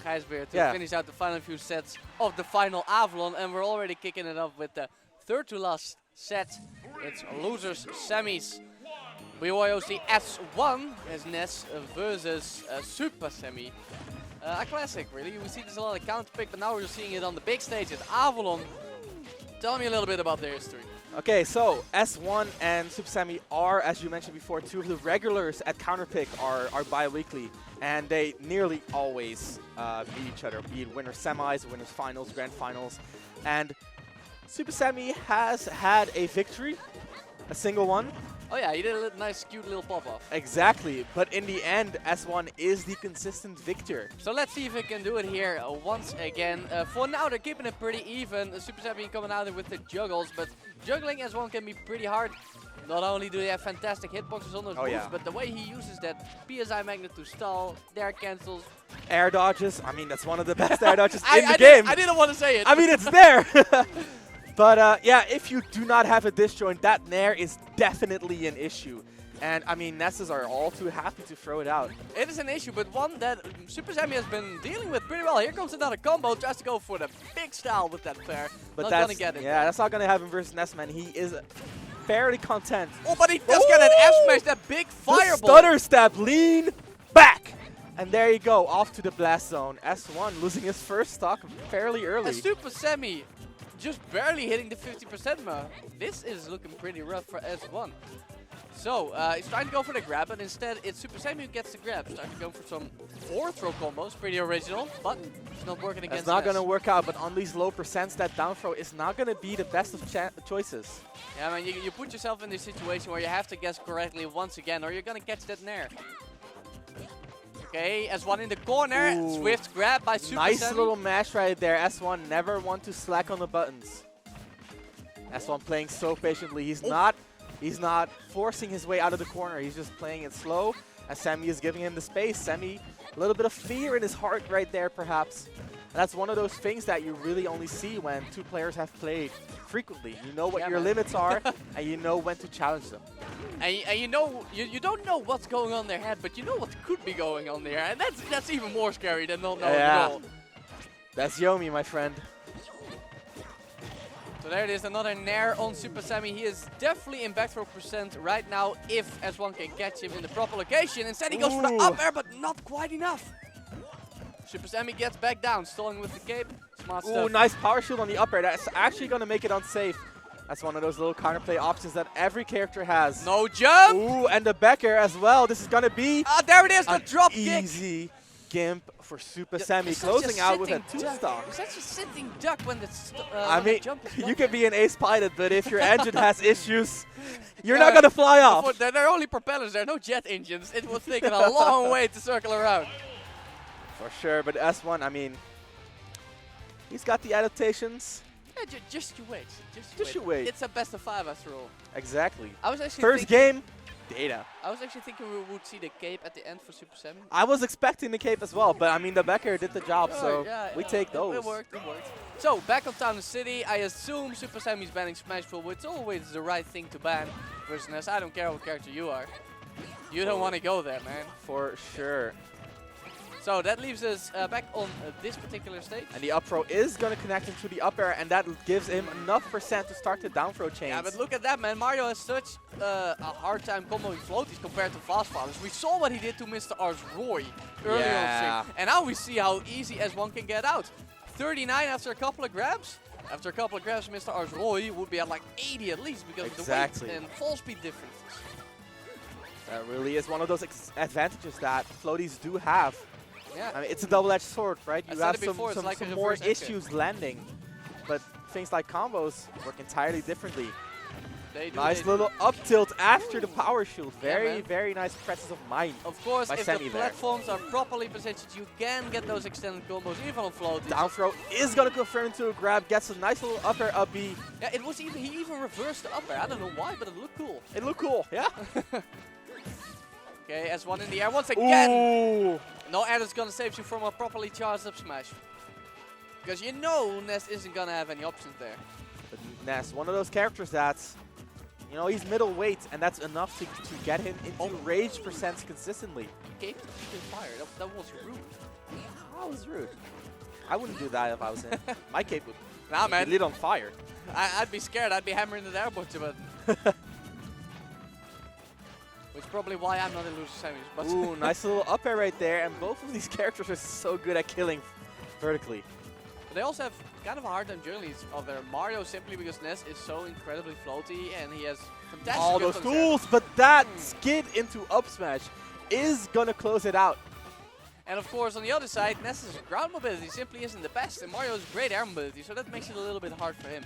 Gijsbeer to finish out the final few sets of the final Avalon, and we're already kicking it off with the third to last set. It's losers semis. BYOC S1 is Ness versus Supahsemmie. A classic, really. We see this a lot of counter pick, but now we're seeing it on the big stage at Avalon. Tell me a little bit about their history. Okay, so S1 and Supahsemmie are, as you mentioned before, two of the regulars at Counterpick are bi-weekly, and they nearly always beat each other, be it winner semis, winners finals, grand finals. And Supahsemmie has had a victory, a single one. Oh yeah, he did a nice, cute little pop-off. Exactly, but in the end, S1 is the consistent victor. So let's see if he can do it here once again. For now, they're keeping it pretty even. Supahsemmie coming out with the juggles, but juggling S1 can be pretty hard. Not only do they have fantastic hitboxes on those moves, but the way he uses that PSI magnet to stall, dare cancels. Air dodges, I mean, that's one of the best air dodges in the game. I didn't want to say it. I mean, it's there. But yeah, if you do not have a disjoint, that nair is definitely an issue. And I mean, Nesses are all too happy to throw it out. It is an issue, but one that Supahsemmie has been dealing with pretty well. Here comes another combo, tries to go for the big style with that pair. But not gonna get it. Yeah, that's not gonna happen versus Ness, man. He is fairly content. Oh, but he does get an F smash, that big fireball. Stutter step, lean back. And there you go, off to the blast zone. S1 losing his first stock fairly early. And Supahsemmie just barely hitting the 50% mark. This is looking pretty rough for S1. So, he's trying to go for the grab, but instead it's Supahsemmie who gets the grab. Starting to go for some 4-throw combos, pretty original, but it's not working against It's not Ness. going to work out, but on these low percents, that down throw is not going to be the best of choices. Yeah, man, you put yourself in this situation where you have to guess correctly once again, or you're going to catch that nair. Okay, S1 in the corner, swift grab by Supahsemmie. Nice little mash right there. S1 never want to slack on the buttons. S1 playing so patiently. He's not forcing his way out of the corner. He's just playing it slow. As Semmie is giving him the space. Semmie, a little bit of fear in his heart right there, perhaps. And that's one of those things that you really only see when two players have played frequently. You know what your limits are, and you know when to challenge them. And you know, you don't know what's going on in their head, but you know what could be going on there, and that's even more scary than not knowing at all. That's Yomi, my friend. So there it is, another nair on Supahsemmie. He is definitely in back throw percent right now if S1 can catch him in the proper location. Instead he goes for the up air, but not quite enough. Supahsemmie gets back down, stalling with the cape. Smart stuff. Ooh, nice power shield on the up air. That's actually going to make it unsafe. That's one of those little counterplay options that every character has. No jump! Ooh, and the back air as well. This is going to be there it is, the drop kick. Easy gimp for Supahsemmie, closing out with a 2-stock. It's such a sitting duck when the I mean, jump is you can be an ace pilot, but if your engine has issues, you're not going to fly off. They're only propellers, there are no jet engines. It would take a long way to circle around. For sure, but S1, I mean, he's got the adaptations. Yeah, just you wait. Just you wait. It's a best of 5 after all. Exactly. I was actually First game, data. I was actually thinking we would see the cape at the end for Supahsemmie. I was expecting the cape as well, but I mean, the back air did the job, so we take those. It worked. So, back on Town and City, I assume Supahsemmie's banning Smashville, which is always the right thing to ban versus Ness. I don't care what character you are. You don't want to go there, man. For sure. So that leaves us back on this particular stage. And the up throw is going to connect him to the up air, and that gives him enough percent to start the down throw chains. Yeah, but look at that, man. Mario has such a hard time comboing floaties compared to fast fathers. We saw what he did to Mr. Ars Roy earlier on stream. And now we see how easy S1 can get out. 39 after a couple of grabs. After a couple of grabs, Mr. Ars Roy would be at like 80 at least because of the weight and fall speed differences. That really is one of those advantages that floaties do have. Yeah. I mean, it's a double-edged sword, right? You have some like more issues landing, but things like combos work entirely differently. Nice little up tilt after the power shield. Very nice presence of mind. Of course, if Semmie the platforms are properly positioned, you can get those extended combos even on floaties. Down throw is going to confirm into a grab, gets a nice little up air up B. Yeah, it was he even reversed the up air. I don't know why, but it looked cool. It looked cool, yeah. Okay, S1 in the air once again. Ooh. No air is going to save you from a properly charged up smash. Because you know Ness isn't going to have any options there. But Ness, one of those characters that's You know, he's middleweight, and that's enough to get him into rage percents consistently. Gave him fire. That was rude. That was rude. I wouldn't do that if I was him. My cape would Nah, be lit on fire. I'd be scared. I'd be hammering the air button. Which is probably why I'm not in loser semis. But Ooh, nice little up air right there, and both of these characters are so good at killing vertically. But they also have kind of a hard time journeys of their Mario simply because Ness is so incredibly floaty and he has fantastic All those tools, but that skid into up smash is gonna close it out. And of course, on the other side, Ness's ground mobility simply isn't the best, and Mario's great air mobility, so that makes it a little bit hard for him.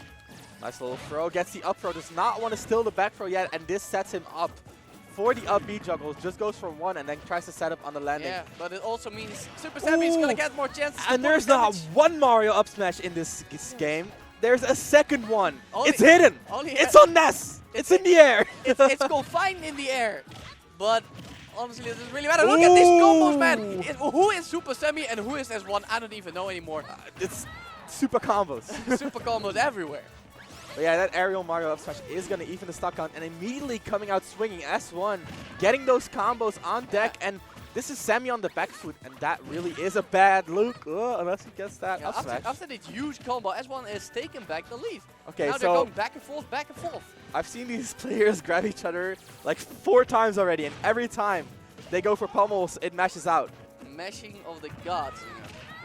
Nice little throw, gets the up throw, does not want to steal the back throw yet, and this sets him up for the up B juggles, just goes for one and then tries to set up on the landing. Yeah, but it also means Supahsemmie is going to get more chances. And there's not one Mario up smash in this game. There's a second one. It's hidden. It's on Ness. It's in the air. It's confined in the air. But honestly, it doesn't really matter. Look at these combos, man. Who is Supahsemmie and who is S1? I don't even know anymore. It's super combos. Super combos everywhere. But yeah, that aerial Mario up smash is going to even the stock count, and immediately coming out swinging. S1 getting those combos on deck, and this is Sammy on the back foot, and that really is a bad look. Unless he gets that up smash. After this huge combo, S1 is taking back the lead. Okay, now they're going back and forth, back and forth. I've seen these players grab each other like 4 times already, and every time they go for pummels, it mashes out. Mashing of the gods.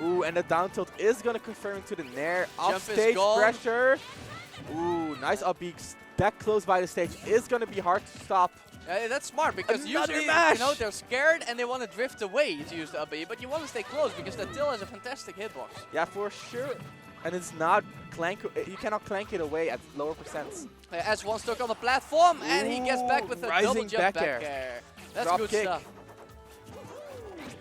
Ooh, and the down tilt is going to confirm into the nair. Off stage gone. pressure. Ooh, nice up B. That close by the stage is going to be hard to stop. That's smart because usually you know, they're scared and they want to drift away to use the up B, but you want to stay close because the Till has a fantastic hitbox. Yeah, for sure. And it's not clank. You cannot clank it away at lower percents. S1 stuck on the platform and he gets back with a double jump back air. That's Drop good kick. stuff.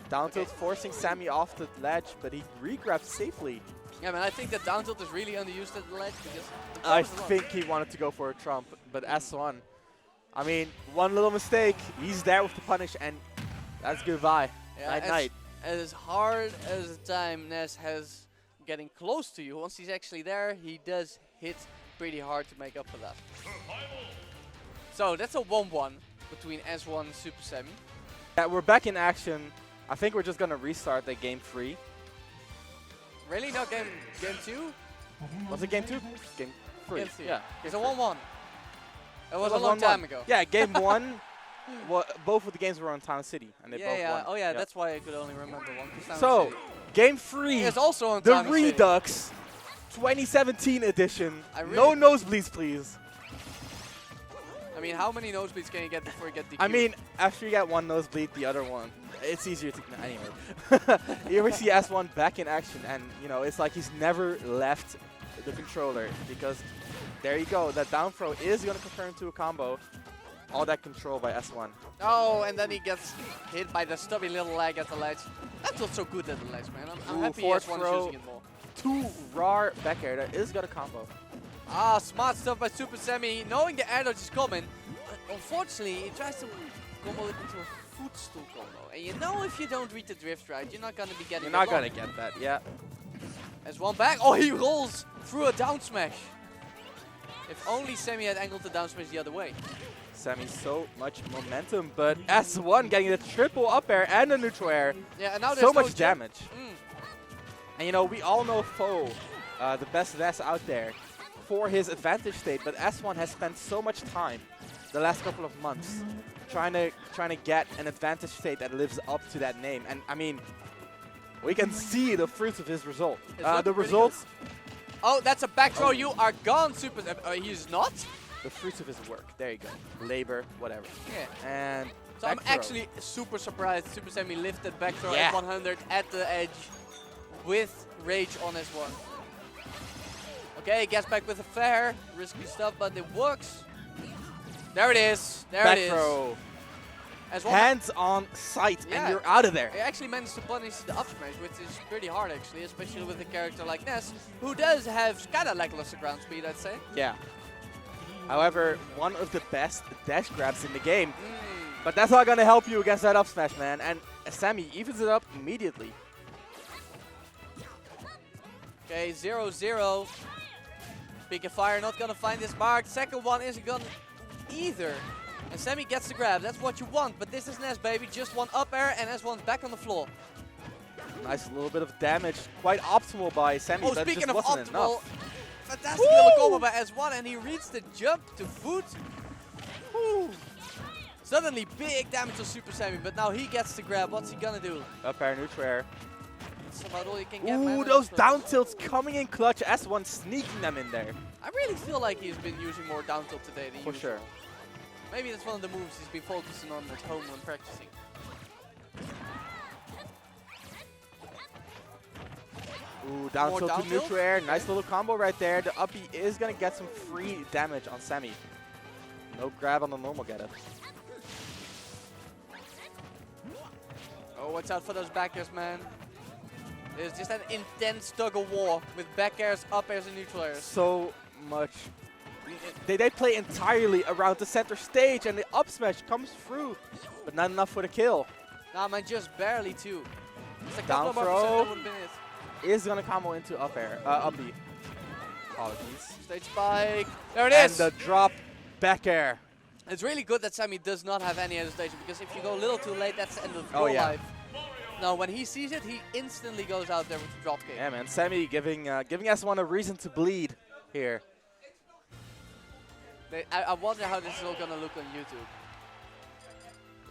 Down tilt forcing Sammy off the ledge, but he re-grabbed safely. Yeah, man, I think that down tilt is really underused at the ledge because I think he wanted to go for a trump, but S1. I mean, one little mistake, he's there with the punish, and that's goodbye. Yeah, Night. As hard as the time Ness has getting close to you, once he's actually there, he does hit pretty hard to make up for that. So that's a 1-1 between S1 and Supahsemmie. Yeah, we're back in action. I think we're just going to restart the game 3. Really? No, game 2? Was it game 2? Game 3. Game 3. Yeah. It's a 1-1. It was a long time ago. Yeah, game 1. Well, both of the games were on Town City, and they both won. Oh yeah, that's why I could only remember one. So, game 3. It's also on the Town City. Redux 2017 edition. No nosebleeds, please. I mean, how many nosebleeds can you get before you get DQ? I mean, after you get one nosebleed, the other one, it's easier to... Anyway. Here we see S1 back in action, and, you know, it's like he's never left the controller, because there you go. That down throw is going to confirm to a combo. All that control by S1. Oh, and then he gets hit by the stubby little leg at the ledge. That's not so good at the ledge, man. I'm happy S1 is using it more. 2 raw back air. That is got a combo. Ah, smart stuff by Supahsemmie, knowing the air dodge is coming. But unfortunately, he tries to combo it into a footstool combo. And you know if you don't read the drift right, you're not going to be getting it. You're not going to get that, yeah. S1 back. Oh, he rolls through a down smash. If only Sammy had angled the down smash the other way. Sammy so much momentum, but S1 getting the triple up air and a neutral air. Yeah, and now there's so much damage. And you know, we all know Foe, the best Ness out there, for his advantage state, but S1 has spent so much time the last couple of months trying to get an advantage state that lives up to that name. And I mean, we can see the fruits of his result. The results. Oh, that's a back throw. You are gone, he's not. The fruits of his work. There you go. Labor, whatever. Yeah. And so I'm actually super surprised Supahsemmie lifted back throw yeah. at 100 at the edge with rage on S1. Okay, he gets back with a fair. Risky stuff, but it works. There it is. There back it is. throw. S1 hands on sight, yeah. and you're out of there. He actually managed to punish the up smash, which is pretty hard actually, especially with a character like Ness, who does have kind of lackluster ground speed, I'd say. Yeah. However, one of the best dash grabs in the game. But that's not going to help you against that up smash, man. And Sammy evens it up immediately. Okay, 0-0. Peak of Fire not going to find this mark. Second one isn't going to either. And Sammy gets the grab. That's what you want. But this is Ness, baby. Just one up air, and S1's back on the floor. Nice little bit of damage. Quite optimal by Sammy, Oh, but it speaking just of wasn't optimal, enough. fantastic little combo by S1, and he reads the jump to foot. Woo. Suddenly, big damage on Supahsemmie, but now he gets the grab. What's he gonna do? Up air, neutral air. That's about all you can get. Ooh, man. those down tilts coming in clutch. S1 sneaking them in there. I really feel like he's been using more down tilt today than For usual. sure. Maybe that's one of the moves he's been focusing on at home when practicing. Ooh, down More tilt down to tilt? neutral air. Nice little combo right there. The uppy is going to get some free damage on Sammy. No grab on the normal get up. Oh, watch out for those back airs, man. It's just an intense tug of war with back airs, up airs, and neutral airs. So much. They play entirely around the center stage, and the up smash comes through, but not enough for the kill. Nah, man, just barely too. Just a Down couple of more throw. percent, that would've been it. Is going to combo into up air, up B. Apologies. Stage spike. There it And is. the drop back air. It's really good that Sammy does not have any hesitation, because if you go a little too late, that's the end of Oh, your yeah. life. Now, when he sees it, he instantly goes out there with the drop kick. Yeah, man. Sammy giving S1 a reason to bleed here. I wonder how this is all gonna look on YouTube.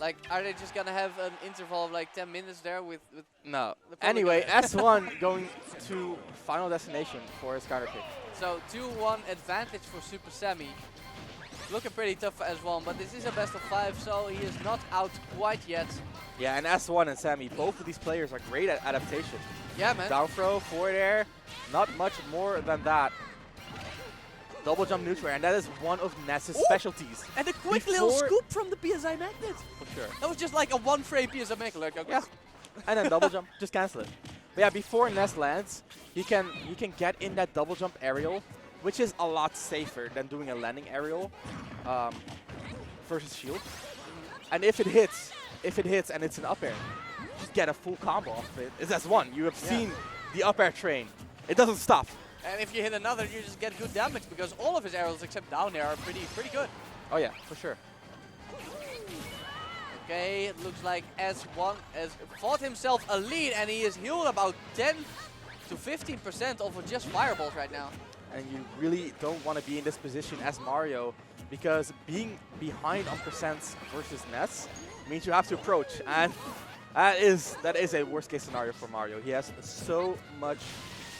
Like, are they just gonna have an interval of like 10 minutes there with No. The public Anyway, guy. S1 going to final destination for his counter kick. So 2-1 advantage for Supahsemmie. Looking pretty tough for S1, but this is a best of 5, so he is not out quite yet. Yeah, and S1 and Sammy, both of these players are great at adaptation. Yeah, man. Down throw, forward air, not much more than that. Double jump neutral air, and that is one of Ness's specialties. And a quick little Before- scoop from the PSI magnet. For sure. That was just like a one-frame PSI magnet. Like, okay. Yeah. And then double jump, just cancel it. But yeah, before Ness lands, he can get in that double jump aerial, which is a lot safer than doing a landing aerial versus shield. And if it hits and it's an up air, just get a full combo off of it. It's S1. You have seen the up air train. It doesn't stop. And if you hit another, you just get good damage, because all of his arrows except down there are pretty good. Oh yeah, for sure. Okay, it looks like S1 has fought himself a lead, and he is healed about 10 to 15% off of just fireballs right now. And you really don't want to be in this position as Mario, because being behind on percents versus Ness means you have to approach, and that is a worst case scenario for Mario. He has so much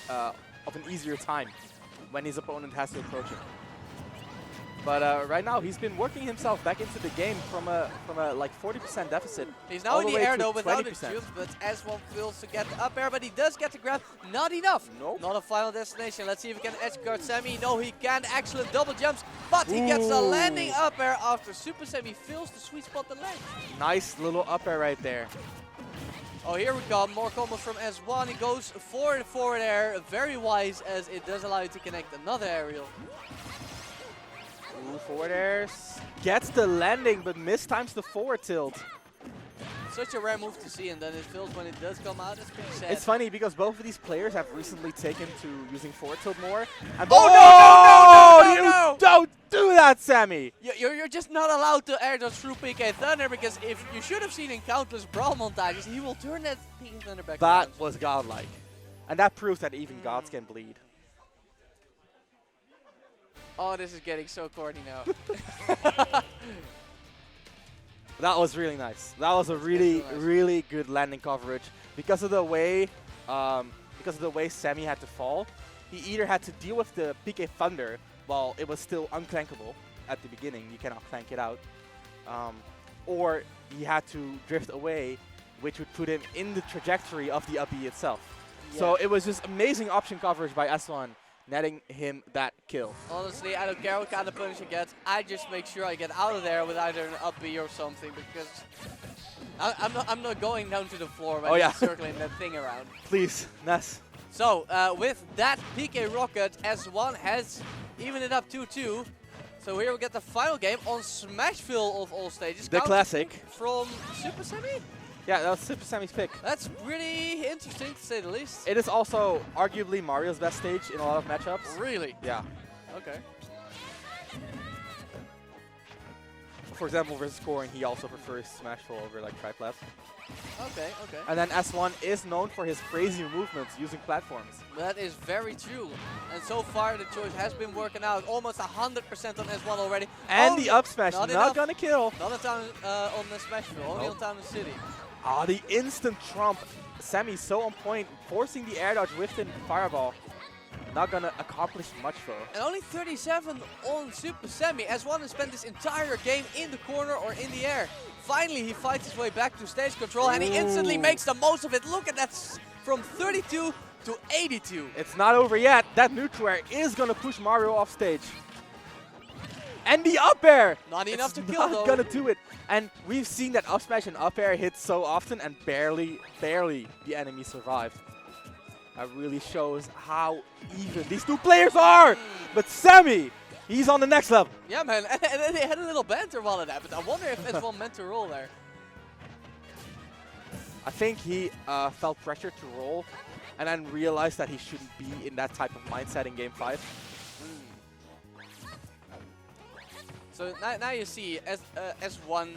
of an easier time when his opponent has to approach him. But right now he's been working himself back into the game from a like 40% deficit. He's now all in the way air to though without the 20%. shield, but S1 feels to get the up air, but he does get the grab. Not enough. Nope. Not a final destination. Let's see if he can edge guard Sammy. No, he can. Excellent double jumps, but he gets the landing up air after Supahsemmie feels the sweet spot the leg. Nice little up air right there. Oh, here we go. More combos from S1. He goes forward air. Very wise, as it does allow you to connect another aerial. Ooh, forward airs. Gets the landing, but mistimes the forward tilt. Such a rare move to see, and then it feels when it does come out. It's pretty sad. It's funny because both of these players have recently taken to using forward tilt more. And Oh, no, no, no, no, no, no! You don't do that, Sammy! You're just not allowed to air those through PK Thunder, because if you should have seen in countless brawl montages, he will turn that PK Thunder back around. That was godlike. And that proves that even gods can bleed. Oh, this is getting so corny now. That was really nice. That was a really, really good landing coverage. Because of the way Sammy had to fall, he either had to deal with the PK Thunder while it was still unclankable at the beginning. You cannot clank it out. Or he had to drift away, which would put him in the trajectory of the up B itself. Yeah. So it was just amazing option coverage by S1, netting him that kill. Honestly, I don't care what kind of punish you get. I just make sure I get out of there with either an up B or something, because I'm not going down to the floor when he's circling that thing around. Please, Ness. So, with that PK Rocket, S1 has evened it up 2-2. So here we get the final game on Smashville of all stages. The classic. From Supahsemmie? Yeah, that was Supahassemmie's pick. That's pretty interesting, to say the least. It is also arguably Mario's best stage in a lot of matchups. Really? Yeah. Okay. for example, versus scoring, he also prefers Smashville over like triplats. Okay, okay. And then S1 is known for his crazy movements using platforms. That is very true. And so far the choice has been working out. Almost 100% on S1 already. And the up smash, not gonna kill. Not a time on the Smashville, only on Town and City. Ah, the instant trump. Semi so on point, forcing the air dodge with the fireball. Not gonna accomplish much though. And only 37 on Supahsemmie. S1 has spent this entire game in the corner or in the air. Finally, he fights his way back to stage control, and he instantly makes the most of it. Look at that, from 32 to 82. It's not over yet. That neutral air is going to push Mario off stage. And the up air! Not enough to kill, though. Not going to do it. And we've seen that up smash and up air hit so often, and barely the enemy survived. That really shows how even these two players are! But Semi! He's on the next level. Yeah, man. And they had a little banter while it happened. I wonder if S1 meant to roll there. I think he felt pressure to roll and then realized that he shouldn't be in that type of mindset in Game 5. So now you see S1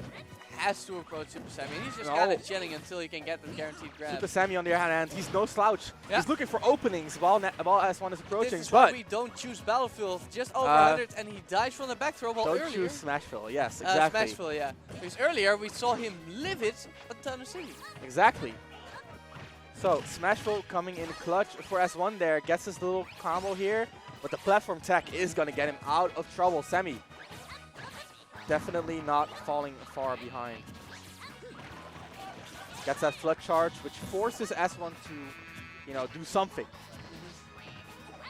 has to approach Supahsemmie. He's just kind of chilling until he can get the guaranteed grab. Supahsemmie, on the other hand, he's no slouch. Yeah. He's looking for openings while S1 is approaching. This is why we don't choose Battlefield. Just over 100 and he dies from the back throw. Well, don't earlier, choose Smashville, yes, exactly. Smashville, yeah. Because earlier we saw him live it at Town and City. Exactly. So, Smashville coming in clutch for S1 there. Gets his little combo here. But the platform tech is going to get him out of trouble. Semi definitely not falling far behind. Gets that flood charge, which forces S1 to, you know, do something.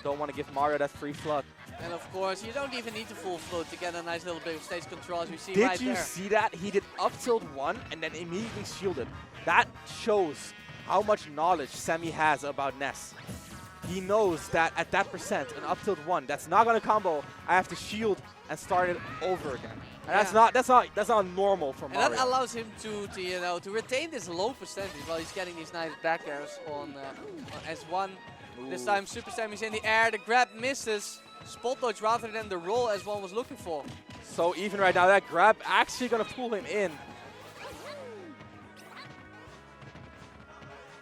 Don't want to give Mario that free flood. And of course, you don't even need the full float to get a nice little bit of stage control, as we see right there. Did you see that? He did up tilt 1 and then immediately shielded. That shows how much knowledge Semi has about Ness. He knows that at that percent, an up tilt 1, that's not gonna combo. I have to shield and start it over again. And that's not normal for Mario. And that allows him to retain this low percentage while he's getting these nice back airs on S1. Ooh. This time Supahsemmie's in the air, the grab misses. Spot dodge rather than the roll S1 was looking for. So even right now, that grab actually gonna pull him in.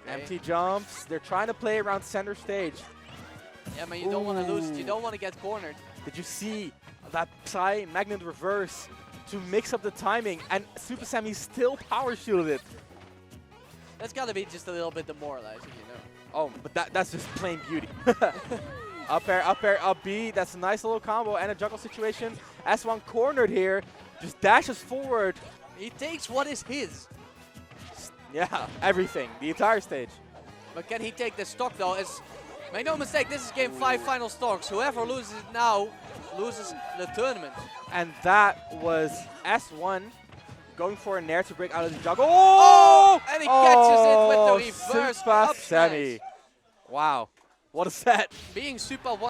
Okay. Empty jumps. They're trying to play around center stage. Yeah, man, you don't want to lose it. You don't want to get cornered. Did you see that Psy Magnet reverse to mix up the timing, and Supahsemmie still power shielded it? That's got to be just a little bit demoralizing, you know. Oh, but that's just plain beauty. Up air, up B. That's a nice little combo and a juggle situation. S1 cornered here, just dashes forward. He takes what is his. Yeah, everything, the entire stage. But can he take the stock though? Make no mistake, this is Game 5 final stocks. Whoever loses it now loses the tournament. And that was S1 going for a nair to break out of the juggle. Oh! And he catches it with the reverse up smash. Wow, what a set. Being Super